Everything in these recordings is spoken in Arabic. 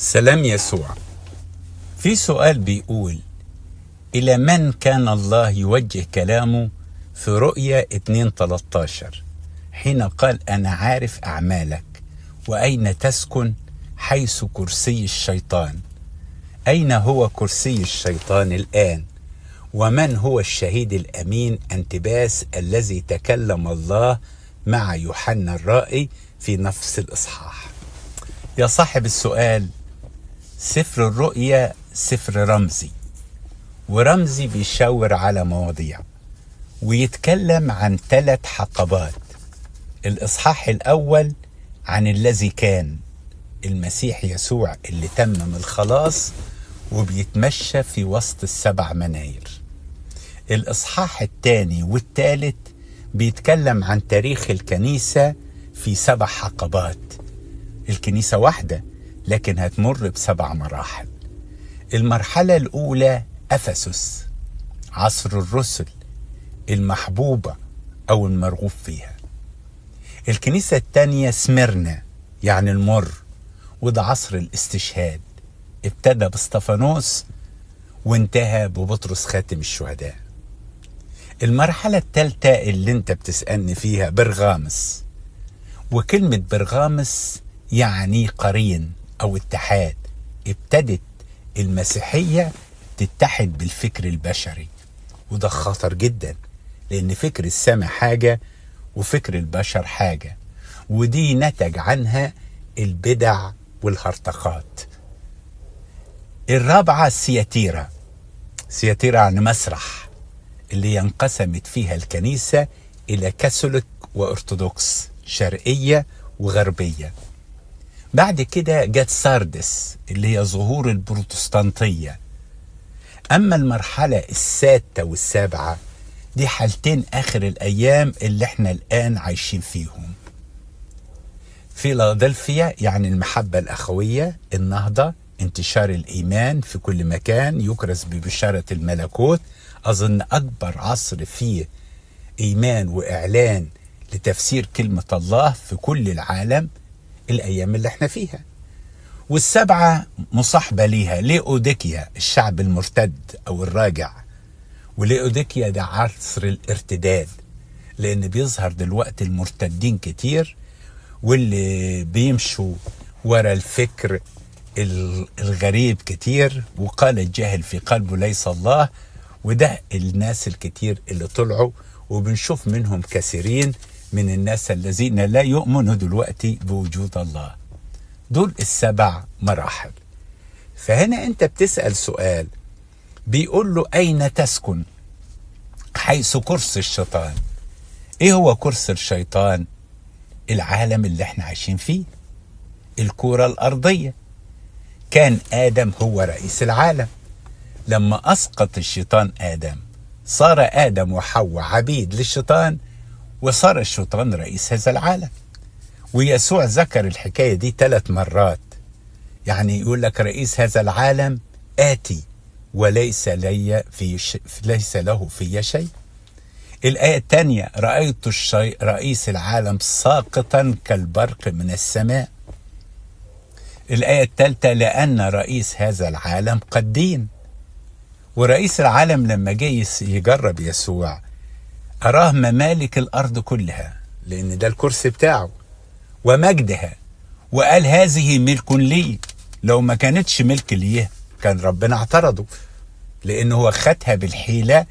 سلام يسوع. في سؤال بيقول: إلى من كان الله يوجه كلامه في رؤيا 2:13 حين قال: أنا عارف أعمالك وأين تسكن حيث كرسي الشيطان؟ أين هو كرسي الشيطان الآن؟ ومن هو الشهيد الأمين أنتباس الذي تكلم الله مع يوحنا الرائي في نفس الإصحاح؟ يا صاحب السؤال، سفر الرؤيا سفر رمزي، ورمزي بيشاور على مواضيع ويتكلم عن 3 حقبات. الإصحاح الأول عن الذي كان المسيح يسوع اللي تمم الخلاص وبيتمشى في وسط ال7 مناير. الإصحاح الثاني والثالث بيتكلم عن تاريخ الكنيسة في 7 حقبات. الكنيسة واحدة لكن هتمر ب7 مراحل. المرحلة الأولى أفسس، عصر الرسل، المحبوبة أو المرغوب فيها. الكنيسة الثانية سميرنا، يعني المر، وده عصر الاستشهاد، ابتدى باسطفانوس وانتهى ببطرس خاتم الشهداء. المرحلة الثالثة اللي انت بتسألني فيها برغامس، وكلمة برغامس يعني قرين أو اتحاد. ابتدت المسيحية تتحد بالفكر البشري، وده خطر جدا، لأن فكر السماء حاجة وفكر البشر حاجة، ودي نتج عنها البدع والهرطقات. الرابعة سياتيرا. سياتيرا عن مسرح، اللي ينقسمت فيها الكنيسة إلى كاثوليك وأرثوذكس، شرقية وغربية. بعد كده جت ساردس اللي هي ظهور البروتستانتية. أما المرحلة السادسة والسابعة دي حالتين آخر الأيام اللي احنا الآن عايشين فيهم. فيلادلفيا يعني المحبة الأخوية، النهضة، انتشار الإيمان في كل مكان، يكرز ببشارة الملكوت. أظن أكبر عصر فيه إيمان وإعلان لتفسير كلمة الله في كل العالم الأيام اللي احنا فيها. وال7 مصاحبة ليها ليوديكيا، الشعب المرتد أو الراجع. وليوديكيا ده عصر الارتداد، لأن بيظهر دلوقتي المرتدين كتير واللي بيمشوا ورا الفكر الغريب كتير. وقال الجاهل في قلبه ليس الله، وده الناس الكتير اللي طلعوا، وبنشوف منهم كثيرين من الناس الذين لا يؤمنوا دلوقتي بوجود الله. دول ال7 مراحل. فهنا انت بتسأل سؤال بيقول له: أين تسكن حيث كرسي الشيطان؟ ايه هو كرسي الشيطان؟ العالم اللي احنا عايشين فيه، الكرة الأرضية. كان آدم هو رئيس العالم. لما أسقط الشيطان آدم، صار آدم وحواء عبيد للشيطان، وصار الشيطان رئيس هذا العالم. ويسوع ذكر الحكاية دي 3 مرات. يعني يقول لك رئيس هذا العالم آتي وليس ليس له في شيء. الآية الثانية: رأيت رئيس العالم ساقطا كالبرق من السماء. الآية الثالثة: لأن رئيس هذا العالم قد دين. ورئيس العالم لما جاي يجرب يسوع أراه ممالك الأرض كلها، لأن ده الكرسي بتاعه، ومجدها، وقال: هذه ملك لي. لو ما كانتش ملك ليه كان ربنا اعترضه، لأنه هو خدها بالحيلة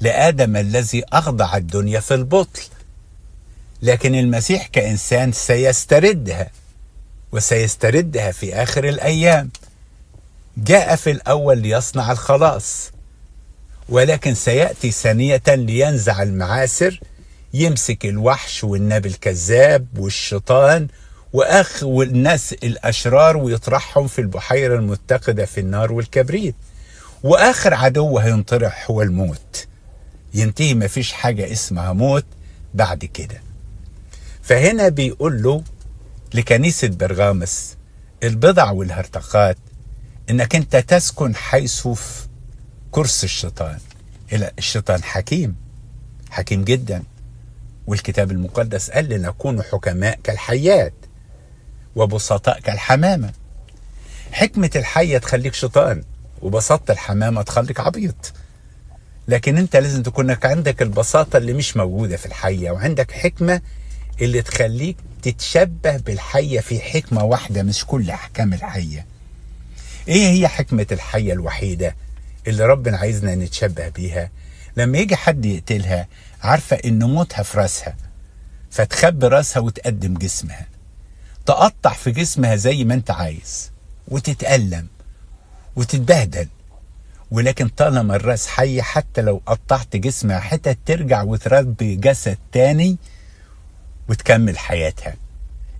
لآدم الذي أخضع الدنيا في البطل. لكن المسيح كإنسان سيستردها، وسيستردها في آخر الأيام. جاء في الأول ليصنع الخلاص، ولكن سيأتي ثانية لينزع المعاسر، يمسك الوحش والنبي الكذاب والشيطان والناس الأشرار ويطرحهم في البحيرة المتقدة في النار والكبريت. وآخر عدو هينطرح هو الموت. ينتهي، مفيش حاجة اسمها موت بعد كده. فهنا بيقول له لكنيسة برغامس البضع والهرطقات انك انت تسكن حيث كرسي الشيطان. الشيطان حكيم، حكيم جدا، والكتاب المقدس قال لنا: كونوا حكماء كالحيات وبسطاء كالحمامة. حكمة الحية تخليك شيطان، وبساطة الحمامة تخليك عبيط. لكن انت لازم تكون عندك البساطة اللي مش موجودة في الحية، وعندك حكمة اللي تخليك تتشبه بالحية في حكمة واحدة مش كل أحكام الحية. ايه هي حكمة الحية الوحيدة اللي ربنا عايزنا نتشبه بيها؟ لما يجي حد يقتلها، عارفة ان موتها في راسها، فتخبي راسها وتقدم جسمها، تقطع في جسمها زي ما انت عايز، وتتألم وتتبهدل. ولكن طالما الراس حية، حتى لو قطعت جسمها حتى ترجع وتربي جسد تاني وتكمل حياتها.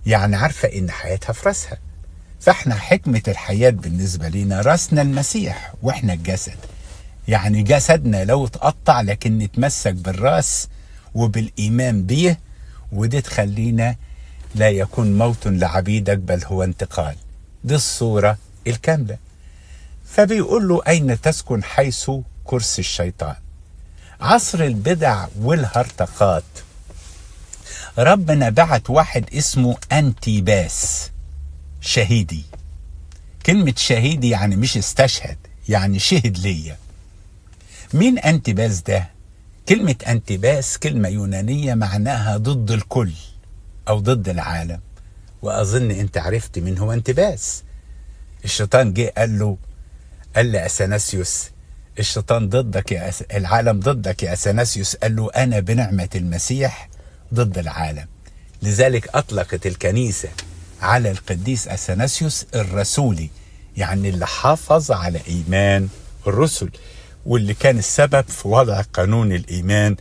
يعني عارفة ان حياتها في راسها. فاحنا حكمة الحياة بالنسبة لنا راسنا المسيح واحنا الجسد. يعني جسدنا لو اتقطع لكن نتمسك بالراس وبالإيمان به، ودي تخلينا لا يكون موت لعبيدك بل هو انتقال. دي الصورة الكاملة. فبيقول له أين تسكن حيث كرسي الشيطان؟ عصر البدع والهرطقات ربنا بعت واحد اسمه أنتيباس شهيدي. كلمة شهيدي يعني مش استشهد، يعني شهد ليا. مين أنتيباس ده؟ كلمة أنتيباس كلمة يونانية معناها ضد الكل أو ضد العالم. وأظن أنت عرفت من هو أنتيباس. الشيطان جه قال لأثناسيوس الشيطان ضدك العالم ضدك يا أثناسيوس. قال له أنا بنعمة المسيح ضد العالم. لذلك أطلقت الكنيسة على القديس أثناسيوس الرسولي، يعني اللي حافظ على إيمان الرسل، واللي كان السبب في وضع قانون الإيمان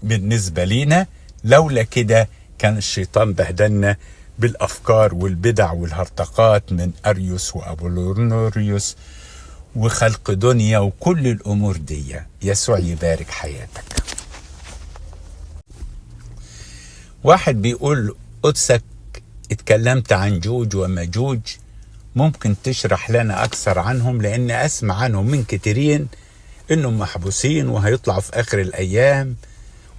بالنسبة لنا. لولا كده كان الشيطان بهدلنا بالأفكار والبدع والهرطقات من أريوس وأبولونوريوس وخلق دنيا وكل الأمور دي. يسوع يبارك حياتك. واحد بيقول قدسك اتكلمت عن جوج ومجوج، ممكن تشرح لنا أكثر عنهم؟ لأن أسمع عنهم من كتيرين إنهم محبوسين وهيطلعوا في آخر الأيام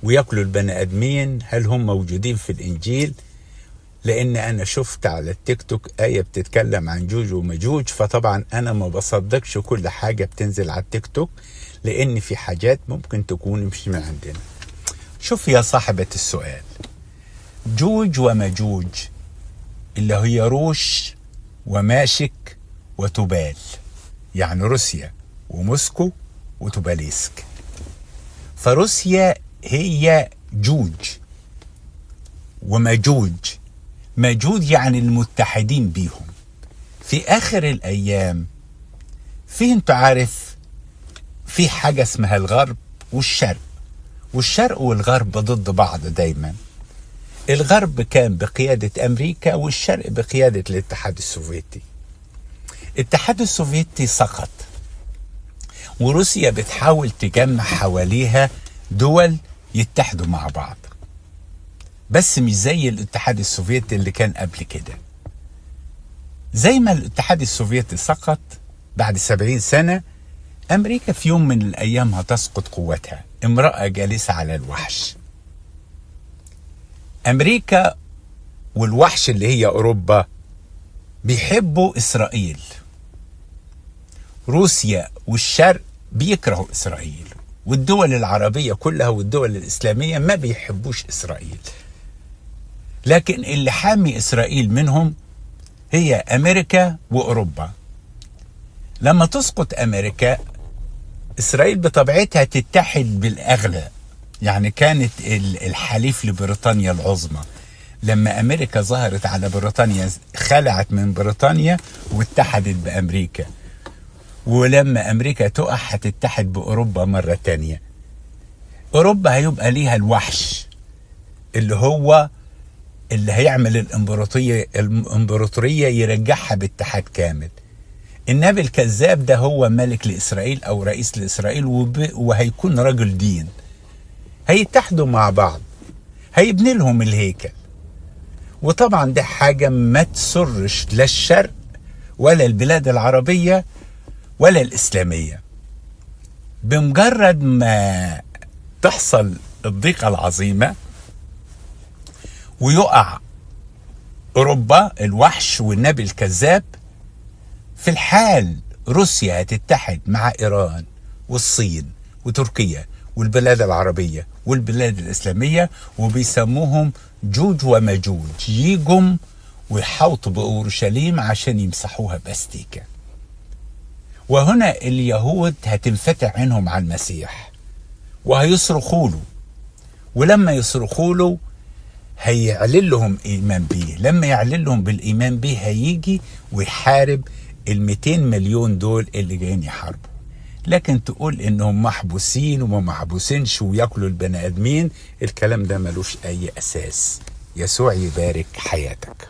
ويأكلوا البني آدمين. هل هم موجودين في الإنجيل؟ لأن أنا شفت على التيك توك آية بتتكلم عن جوج ومجوج، فطبعا أنا ما بصدقش كل حاجة بتنزل على التيك توك، لأن في حاجات ممكن تكون مش من عندنا. شوف يا صاحبة السؤال، جوج ومجوج اللي هي روش وماشك وتبال، يعني روسيا وموسكو وتباليسك. فروسيا هي جوج، ومجوج مجوج يعني المتحدين بيهم. في آخر الأيام في انت عارف في حاجة اسمها الغرب والشرق، والشرق والغرب ضد بعض دايما. الغرب كان بقيادة أمريكا والشرق بقيادة الاتحاد السوفيتي. الاتحاد السوفيتي سقط، وروسيا بتحاول تجمع حواليها دول يتحدوا مع بعض، بس مش زي الاتحاد السوفيتي اللي كان قبل كده. زي ما الاتحاد السوفيتي سقط بعد 70 سنة، أمريكا في يوم من الأيام هتسقط قوتها. امرأة جالسة على الوحش. أمريكا والوحش اللي هي أوروبا بيحبوا إسرائيل. روسيا والشرق بيكرهوا إسرائيل، والدول العربية كلها والدول الإسلامية ما بيحبوش إسرائيل. لكن اللي حامي إسرائيل منهم هي أمريكا وأوروبا. لما تسقط أمريكا، إسرائيل بطبيعتها تتحد بالأغلى، يعني كانت الحليف لبريطانيا العظمى. لما أمريكا ظهرت على بريطانيا خلعت من بريطانيا واتحدت بأمريكا، ولما أمريكا تقع هتتحد بأوروبا مرة تانية. أوروبا هيبقى ليها الوحش اللي هيعمل الإمبراطورية يرجعها باتحاد كامل. النبي الكذاب ده هو ملك لإسرائيل أو رئيس لإسرائيل، وهيكون رجل دين. هيتحدوا مع بعض، هيبني لهم الهيكل. وطبعا ده حاجة ما تسرش لا الشرق ولا البلاد العربية ولا الإسلامية. بمجرد ما تحصل الضيقة العظيمة ويقع أوروبا الوحش والنبي الكذاب، في في الحال روسيا هتتحد مع إيران والصين وتركيا والبلاد العربية والبلاد الإسلامية، وبيسموهم جوج ومجوج، يجوا ويحوطوا بأورشليم عشان يمسحوها باستيكا. وهنا اليهود هتنفتح عينهم على المسيح وهيصرخوا له، ولما يصرخوا له هيعلن لهم إيمان بيه. لما يعلن لهم بالإيمان بيه هيجي ويحارب 200 مليون دول اللي جايين يحاربوا. لكن تقول إنهم محبوسين وما محبوسينش وياكلوا البني آدمين، الكلام ده ملوش أي أساس. يسوع يبارك حياتك.